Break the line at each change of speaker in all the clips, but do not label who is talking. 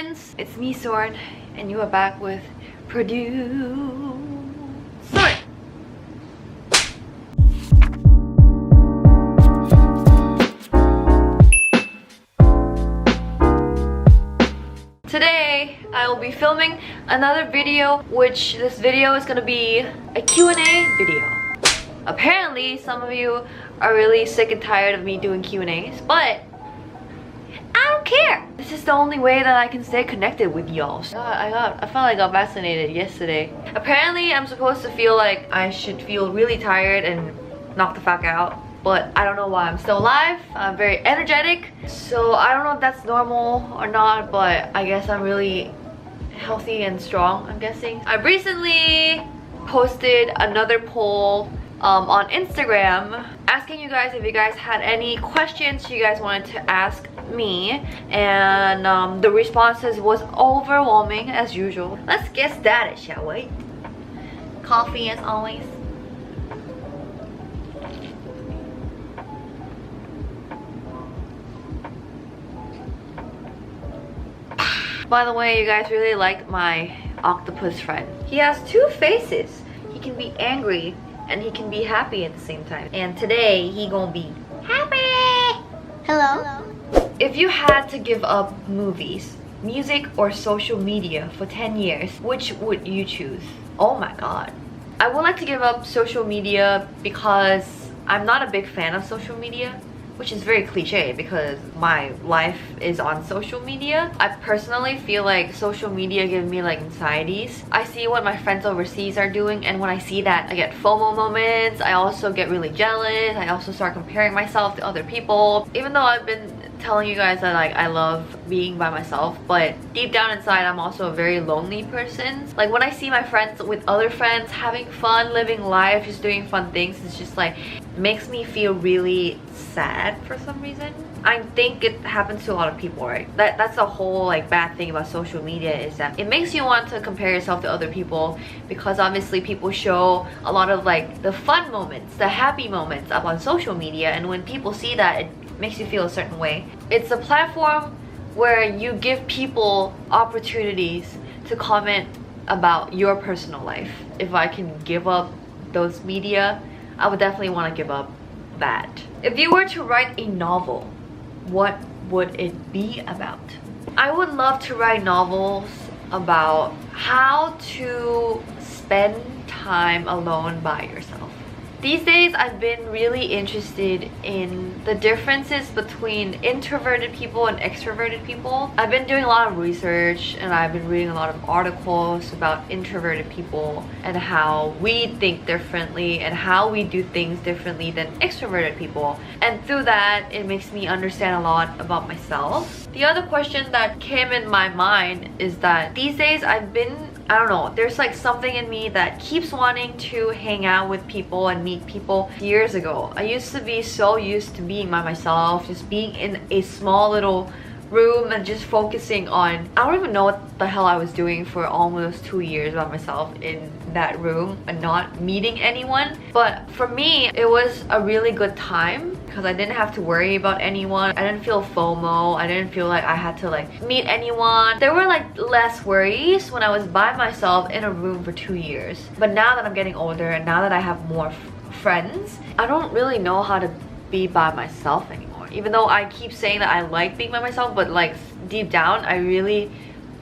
friends, it's me Soren, and you are back with Produce Soren. Today I will be filming another video, which this video is gonna be a Q&A video. Apparently some of you are really sick and tired of me doing Q&As, but I don't care. This is the only way that I can stay connected with y'all. I felt like I got vaccinated yesterday. Apparently I'm supposed to feel like I should feel really tired and knock the fuck out, but I don't know why I'm still alive. I'm very energetic, so I don't know if that's normal or not, but I guess I'm really healthy and strong, I'm guessing. I recently posted another poll on Instagram asking you guys if you guys had any questions you guys wanted to ask me, and the responses was overwhelming as usual. Let's get started, shall we? Coffee as always. By the way, you guys really like my octopus friend. He has two faces. He can be angry and he can be happy at the same time. And today he gonna be happy. Hello. If you had to give up movies, music, or social media for 10 years, which would you choose? Oh my god. I would like to give up social media because I'm not a big fan of social media, which is very cliche because my life is on social media. I personally feel like social media gives me like anxieties. I see what my friends overseas are doing, and when I see that, I get FOMO moments. I also get really jealous. I also start comparing myself to other people. Even though I've been telling you guys that like I love being by myself, but deep down inside I'm also a very lonely person. Like when I see my friends with other friends having fun, living life, just doing fun things, it's just like makes me feel really sad for some reason. I think it happens to a lot of people, right? That's the whole like bad thing about social media, is that it makes you want to compare yourself to other people, because obviously people show a lot of like the fun moments, the happy moments up on social media, and when people see that, it makes you feel a certain way. It's a platform where you give people opportunities to comment about your personal life. If I can give up those media, I would definitely want to give up that. If you were to write a novel, what would it be about? I would love to write novels about how to spend time alone by yourself. These days I've been really interested in the differences between introverted people and extroverted people. I've been doing a lot of research and I've been reading a lot of articles about introverted people and how we think differently and how we do things differently than extroverted people. And through that, it makes me understand a lot about myself. The other question that came in my mind is that these days I don't know, there's like something in me that keeps wanting to hang out with people and meet people. Years ago, I used to be so used to being by myself, just being in a small little room and just focusing on, I don't even know what the hell I was doing for almost 2 years by myself in that room and not meeting anyone. But for me, it was a really good time because I didn't have to worry about anyone. I didn't feel FOMO. I didn't feel like I had to like meet anyone. There were like less worries when I was by myself in a room for 2 years. But now that I'm getting older and now that I have more friends, I don't really know how to be by myself anymore. Even though I keep saying that I like being by myself, but like deep down I really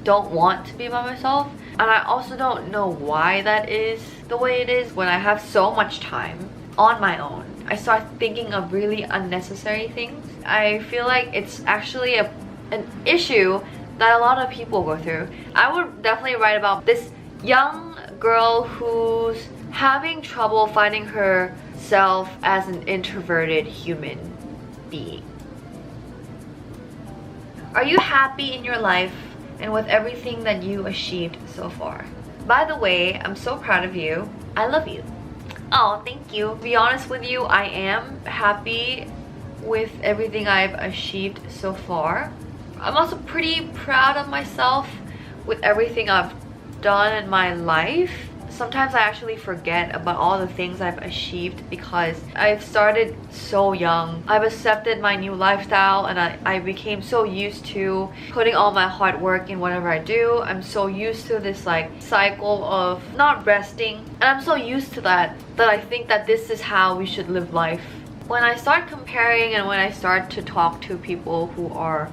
don't want to be by myself. And I also don't know why that is the way it is. When I have so much time on my own, I start thinking of really unnecessary things. I feel like it's actually an issue that a lot of people go through. I would definitely write about this young girl who's having trouble finding herself as an introverted human being. Are you happy in your life and with everything that you achieved so far? By the way, I'm so proud of you. I love you. Oh, thank you. To be honest with you, I am happy with everything I've achieved so far. I'm also pretty proud of myself with everything I've done in my life sometimes I actually forget about all the things I've achieved because I've started so young. I've accepted my new lifestyle and I became so used to putting all my hard work in whatever I do. I'm so used to this like cycle of not resting, and I'm so used to that I think that this is how we should live life. When I start comparing and when I start to talk to people who are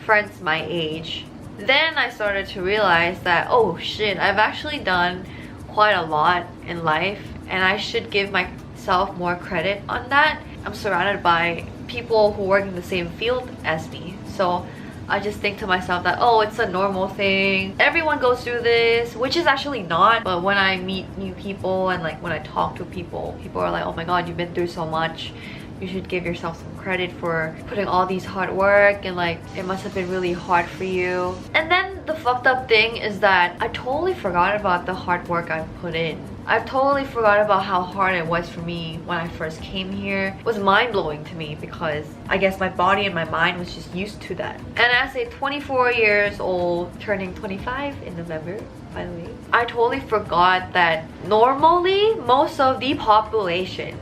friends my age, then I started to realize that, oh shit, I've actually done quite a lot in life and I should give myself more credit on that. I'm surrounded by people who work in the same field as me, so I just think to myself that, oh, it's a normal thing, everyone goes through this, which is actually not. But when I meet new people and like when I talk to people, people are like, oh my god, you've been through so much, you should give yourself some credit for putting all these hard work, and like it must have been really hard for you. And then the fucked up thing is that I totally forgot about the hard work I've put in. I've totally forgot about how hard it was for me when I first came here. It was mind-blowing to me because I guess my body and my mind was just used to that. And as a 24 years old, turning 25 in November, by the way, I totally forgot that normally most of the population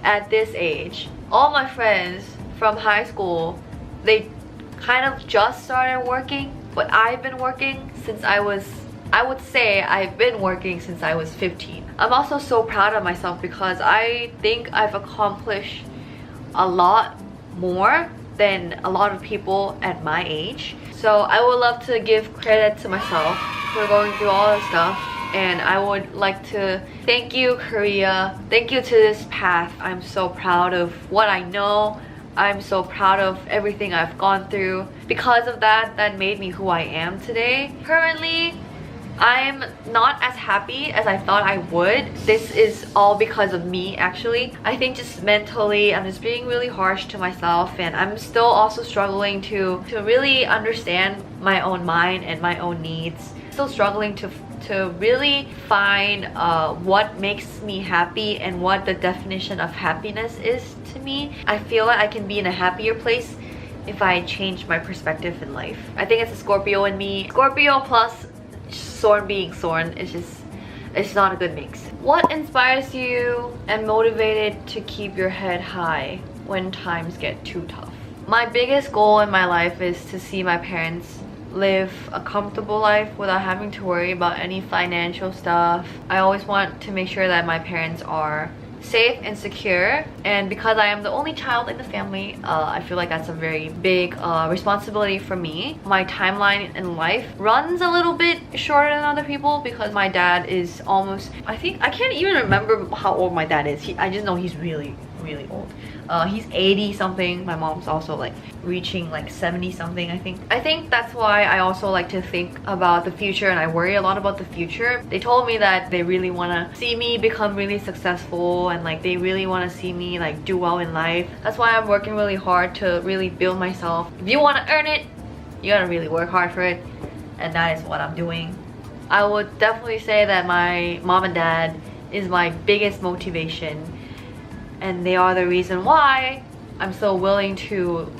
at this age, all my friends from high school, they kind of just started working, but I've been working since I would say I've been working since I was 15. I'm also so proud of myself because I think I've accomplished a lot more than a lot of people at my age. So I would love to give credit to myself for going through all this stuff. And I would like to thank you, Korea. Thank you to this path. I'm so proud of what I know. I'm so proud of everything I've gone through. Because of that, that made me who I am today. Currently, I'm not as happy as I thought I would. This is all because of me, actually. I think just mentally, I'm just being really harsh to myself, and I'm still also struggling to really understand my own mind and my own needs. Still struggling to really find what makes me happy and what the definition of happiness is to me. I feel like I can be in a happier place if I change my perspective in life. I think it's a Scorpio in me. Scorpio plus Sorn being Sorn is just, it's not a good mix. What inspires you and motivated to keep your head high when times get too tough? My biggest goal in my life is to see my parents live a comfortable life without having to worry about any financial stuff. I always want to make sure that my parents are safe and secure, and because I am the only child in the family, I feel like that's a very big responsibility for me. My timeline in life runs a little bit shorter than other people because my dad is almost, I can't even remember how old my dad is. I just know he's really old. He's 80 something. My mom's also like reaching like 70 something, I think. I think that's why I also like to think about the future, and I worry a lot about the future. They told me that they really want to see me become really successful, and like they really want to see me like do well in life. That's why I'm working really hard to really build myself. If you want to earn it, you gotta really work hard for it, and that is what I'm doing. I would definitely say that my mom and dad is my biggest motivation, and they are the reason why I'm so willing to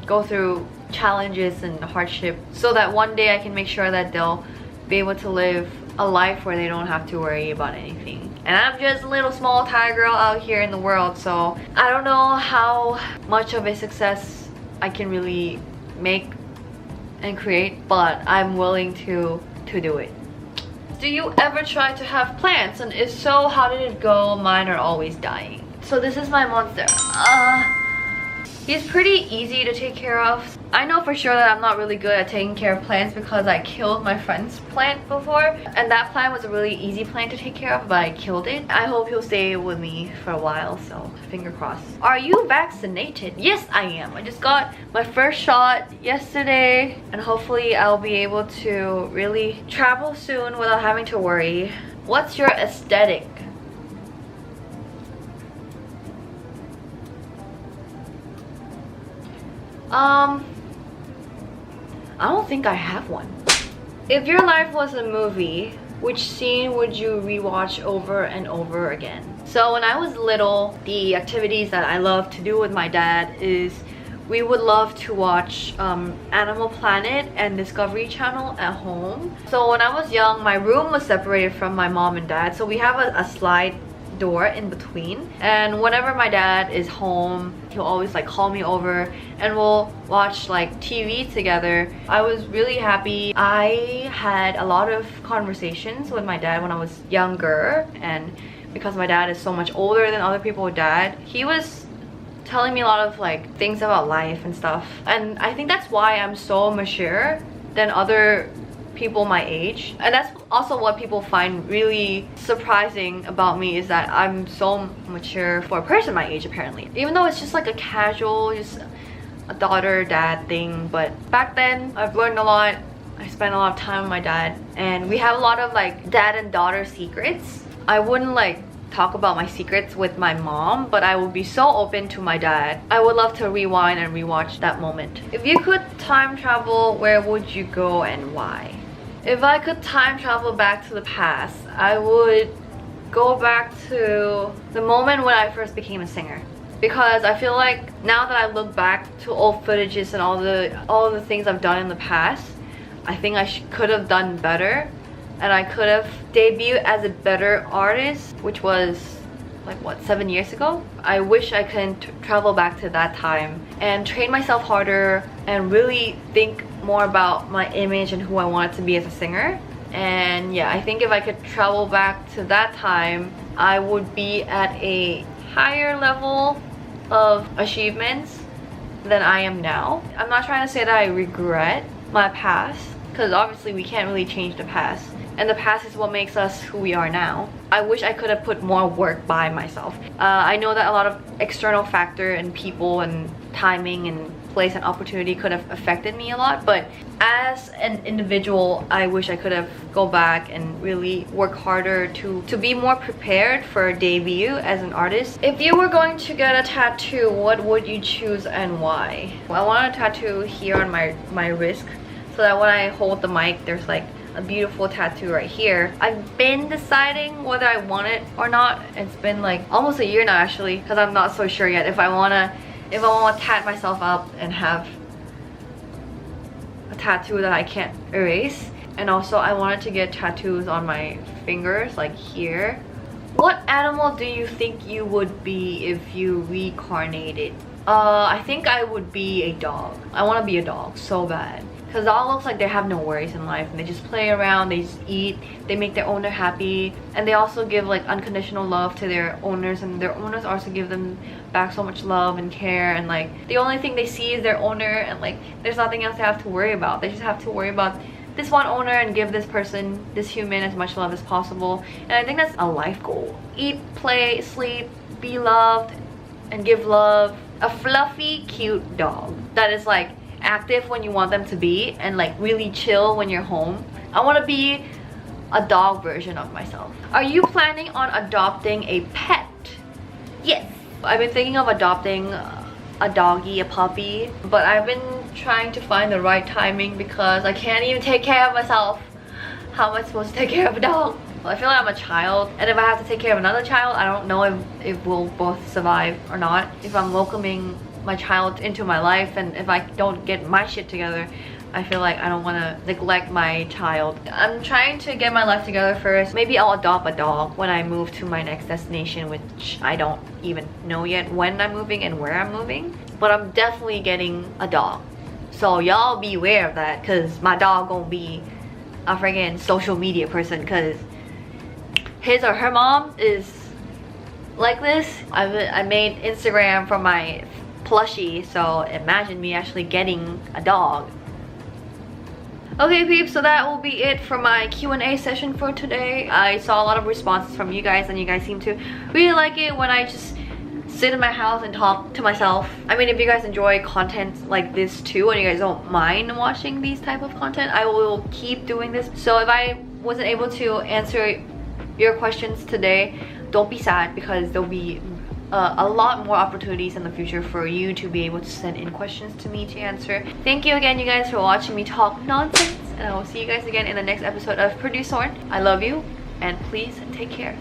go through challenges and hardship, so that one day I can make sure that they'll be able to live a life where they don't have to worry about anything. And I'm just a little small Thai girl out here in the world, so I don't know how much of a success I can really make and create, but I'm willing to do it. Do you ever try to have plants, and if so, how did it go? Mine are always dying. So this is my monster. He's pretty easy to take care of. I know for sure that I'm not really good at taking care of plants because I killed my friend's plant before, and that plant was a really easy plant to take care of, but I killed it. I hope he'll stay with me for a while, so finger crossed. Are you vaccinated? Yes, I am. I just got my first shot yesterday, and hopefully I'll be able to really travel soon without having to worry. What's your aesthetic? I don't think I have one. If your life was a movie, which scene would you rewatch over and over again? So when I was little, the activities that I loved to do with my dad is we would love to watch Animal Planet and Discovery Channel at home. So when I was young, my room was separated from my mom and dad, so we have a slide door in between, and whenever my dad is home, he'll always like call me over and we'll watch like TV together. I was really happy. I had a lot of conversations with my dad when I was younger, and because my dad is so much older than other people with dad, he was telling me a lot of like things about life and stuff, and I think that's why I'm so mature than other people my age. And that's also what people find really surprising about me, is that I'm so mature for a person my age apparently, even though it's just like a casual, just a daughter dad thing. But back then I've learned a lot. I spent a lot of time with my dad, and we have a lot of like dad and daughter secrets. I wouldn't like talk about my secrets with my mom, but I would be so open to my dad. I would love to rewind and rewatch that moment. If you could time travel, where would you go and why? If I could time travel back to the past, I would go back to the moment when I first became a singer, because I feel like now that I look back to old footages and all the things I've done in the past, I think I could have done better, and I could have debuted as a better artist, which was like what, 7 years ago. I wish I could travel back to that time and train myself harder and really think more about my image and who I wanted to be as a singer. And yeah, I think if I could travel back to that time, I would be at a higher level of achievements than I am now. I'm not trying to say that I regret my past, because obviously we can't really change the past, and the past is what makes us who we are now. I wish I could have put more work by myself. I know that a lot of external factor and people and timing and place and opportunity could have affected me a lot, but as an individual, I wish I could have go back and really work harder to be more prepared for a debut as an artist. If you were going to get a tattoo, what would you choose and why? Well, I want a tattoo here on my wrist, so that when I hold the mic, there's like a beautiful tattoo right here. I've been deciding whether I want it or not. It's been like almost a year now actually, because I'm not so sure yet if I want to tat myself up and have a tattoo that I can't erase. And also I wanted to get tattoos on my fingers, like here. What animal do you think you would be if you reincarnated? I think I would be a dog. I want to be a dog so bad, because dog looks like they have no worries in life, and they just play around, they just eat, they make their owner happy, and they also give like unconditional love to their owners, and their owners also give them back so much love and care, and like the only thing they see is their owner, and like there's nothing else they have to worry about. They just have to worry about this one owner and give this person, this human, as much love as possible. And I think that's a life goal. Eat, play, sleep, be loved, and give love. A fluffy, cute dog that is like active when you want them to be, and like really chill when you're home. I want to be a dog version of myself. Are you planning on adopting a pet? Yes, I've been thinking of adopting a doggy, a puppy, but I've been trying to find the right timing because I can't even take care of myself. How am I supposed to take care of a dog? Well, I feel like I'm a child, and if I have to take care of another child, I don't know if we'll both survive or not. If I'm welcoming my child into my life, and if I don't get my shit together, I feel like I don't want to neglect my child. I'm trying to get my life together first. Maybe I'll adopt a dog when I move to my next destination, which I don't even know yet when I'm moving and where I'm moving. But I'm definitely getting a dog. So y'all be aware of that, because my dog gonna be a friggin' social media person, because his or her mom is like this. I made Instagram for my plushie, so imagine me actually getting a dog. Okay peeps, so that will be it for my Q&A session for today. I saw a lot of responses from you guys, and you guys seem to really like it when I just sit in my house and talk to myself. I mean, if you guys enjoy content like this too, and you guys don't mind watching these type of content, I will keep doing this. So if I wasn't able to answer your questions today, don't be sad, because there'll be a lot more opportunities in the future for you to be able to send in questions to me to answer. Thank you again, you guys, for watching me talk nonsense, and I will see you guys again in the next episode of Produce Horn. I love you, and please take care.